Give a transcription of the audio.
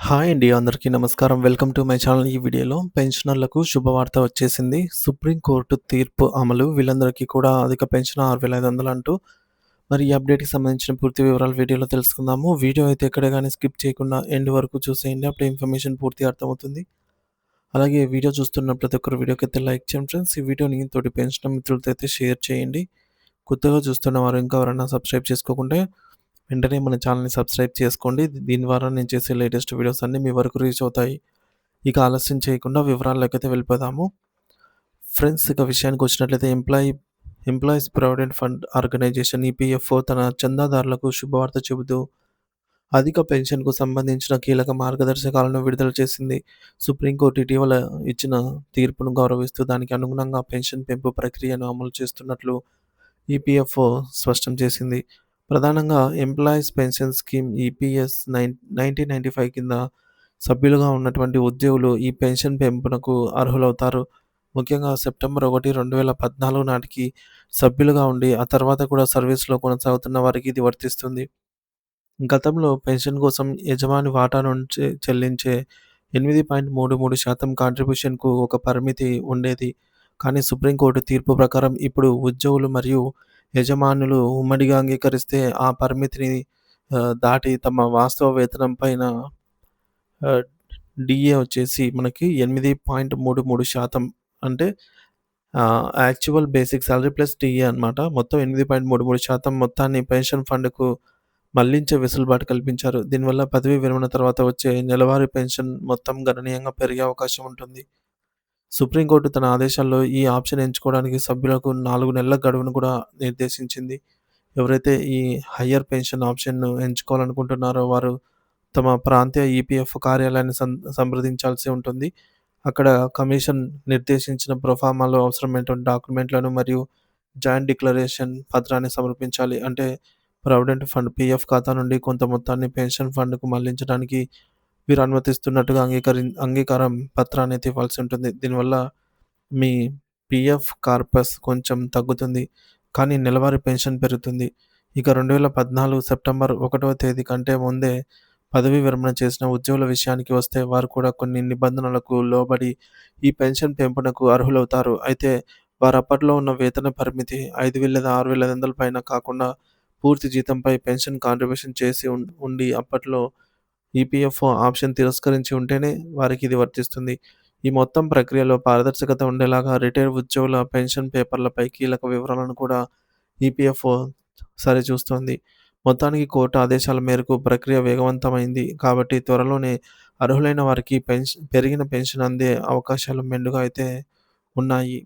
Hi అండి. అందరికీ నమస్కారం. Welcome to my channel. ఈ వీడియోలో పెన్షనర్లకు శుభవార్త వచ్చేసింది. సుప్రీం కోర్టు తీర్పు అమలు. వీళ్ళందరికీ కూడా అధిక పెన్షన్ 6,500 అంటూ. మరి ఈ అప్డేట్‌కి సంబంధించిన పూర్తి వివరాలు వీడియోలో తెలుసుకుందాము. వీడియో అయితే ఎక్కడ గాని స్కిప్ చేయకుండా ఎండ్ వరకు చూసేయండి. అప్పుడే ఇన్ఫర్మేషన్ పూర్తిగా అర్థమవుతుంది. అలాగే వీడియో చూస్తున్న ప్రతి ఒక్కరు వీడియోకైతే లైక్ చేయండి ఫ్రెండ్స్. ఈ వీడియోని తోటి పెన్షనర్ మిత్రులతో అయితే షేర్ చేయండి. కొత్తగా చూస్తున్న వారు ఇంకా ఎవరైనా సబ్స్క్రైబ్ చేసుకోకుంటే వెంటనే మన ఛానల్‌ని సబ్స్క్రైబ్ చేసుకోండి. దీని ద్వారా నేను చేసే లేటెస్ట్ వీడియోస్ అన్నీ మీ వరకు రీచ్ అవుతాయి. ఇక ఆలస్యం చేయకుండా వివరాల్లోకైతే వెళ్ళిపోదాము. ఫ్రెండ్స్, ఇక విషయానికొచ్చినట్లయితే employees provident fund organisation EPFO తన చందాదారులకు శుభవార్త చెబుతూ అధిక పెన్షన్‌కు సంబంధించిన కీలక మార్గదర్శకాలను విడుదల చేసింది. సుప్రీంకోర్టు ఇటీవల ఇచ్చిన తీర్పును గౌరవిస్తూ దానికి అనుగుణంగా పెన్షన్ పెంపు ప్రక్రియను అమలు చేస్తున్నట్లు ఈపీఎఫ్ఓ స్పష్టం చేసింది. ప్రధానంగా ఎంప్లాయీస్ పెన్షన్ స్కీమ్ ఈపీఎస్ 1995 కింద సభ్యులుగా ఉన్నటువంటి ఉద్యోగులు ఈ పెన్షన్ పెంపునకు అర్హులవుతారు. ముఖ్యంగా సెప్టెంబర్ 1, 2014 నాటికి సభ్యులుగా ఉండి, ఆ తర్వాత కూడా సర్వీస్‌లో కొనసాగుతున్న వారికి ఇది వర్తిస్తుంది. గతంలో పెన్షన్ కోసం యజమాని వాటా నుంచి చెల్లించే 8.33% కాంట్రిబ్యూషన్‌కు ఒక పరిమితి ఉండేది. కానీ సుప్రీంకోర్టు తీర్పు ప్రకారం ఇప్పుడు ఉద్యోగులు మరియు యజమానులు ఉమ్మడిగా అంగీకరిస్తే ఆ పరిమితిని దాటి తమ వాస్తవ వేతనం పైన ఆహ్, డీఏ వచ్చేసి మనకి 8.33% అంటే actual basic salary plus DA అనమాట. మొత్తం 8.33% మొత్తాన్ని పెన్షన్ ఫండ్‌కు మళ్లించే వెసులుబాటు కల్పించారు. దీనివల్ల పదవీ విరమణ తర్వాత వచ్చే నెలవారీ పెన్షన్ మొత్తం గణనీయంగా పెరిగే అవకాశం ఉంటుంది. సుప్రీంకోర్టు తన ఆదేశాల్లో ఈ ఆప్షన్ ఎంచుకోవడానికి సభ్యులకు 4 నెలల గడువును కూడా నిర్దేశించింది. ఎవరైతే ఈ హయ్యర్ పెన్షన్ ఆప్షన్‌ను ఎంచుకోవాలనుకుంటున్నారో వారు తమ ప్రాంతీయ ఈపీఎఫ్ కార్యాలయాన్ని సంప్రదించాల్సి ఉంటుంది. అక్కడ కమిషన్ నిర్దేశించిన ప్రొఫార్మాలో అవసరమైనటువంటి డాక్యుమెంట్లను మరియు జాయింట్ డిక్లరేషన్ పత్రాన్ని సమర్పించాలి. అంటే ప్రావిడెంట్ ఫండ్ పీఎఫ్ ఖాతా నుండి కొంత మొత్తాన్ని పెన్షన్ ఫండ్‌కు మళ్లించడానికి వీరు అనుమతిస్తున్నట్టుగా అంగీకారం పత్రాన్నయితే ఇవ్వాల్సి ఉంటుంది. దీనివల్ల మీ పీఎఫ్ కార్పస్ కొంచెం తగ్గుతుంది. కానీ నెలవారీ పెన్షన్ పెరుగుతుంది. ఇక 2014 సెప్టెంబర్ 1వ తేదీ కంటే ముందే పదవీ విరమణ చేసిన ఉద్యోగుల విషయానికి వస్తే వారు కూడా కొన్ని నిబంధనలకు లోబడి ఈ పెన్షన్ పెంపునకు అర్హులవుతారు. అయితే వారు అప్పట్లో ఉన్న వేతన పరిమితి 5,000 లేదా 6,500 పైన కాకుండా పూర్తి జీతంపై పెన్షన్ కాంట్రిబ్యూషన్ చేసి ఉండి అప్పట్లో ఈపీఎఫ్ఓ ఆప్షన్ తిరస్కరించి ఉంటేనే వారికి ఇది వర్తిస్తుంది. ఈ మొత్తం ప్రక్రియలో పారదర్శకత ఉండేలాగా రిటైర్డ్ ఉద్యోగుల పెన్షన్ పేపర్లపై కీలక వివరాలను కూడా ఈపీఎఫ్ఓ సరిచూస్తోంది. మొత్తానికి కోర్టు ఆదేశాల మేరకు ప్రక్రియ వేగవంతమైంది కాబట్టి త్వరలోనే అర్హులైన వారికి పెరిగిన పెన్షన్ అందే అవకాశాలు మెండుగా అయితే ఉన్నాయి.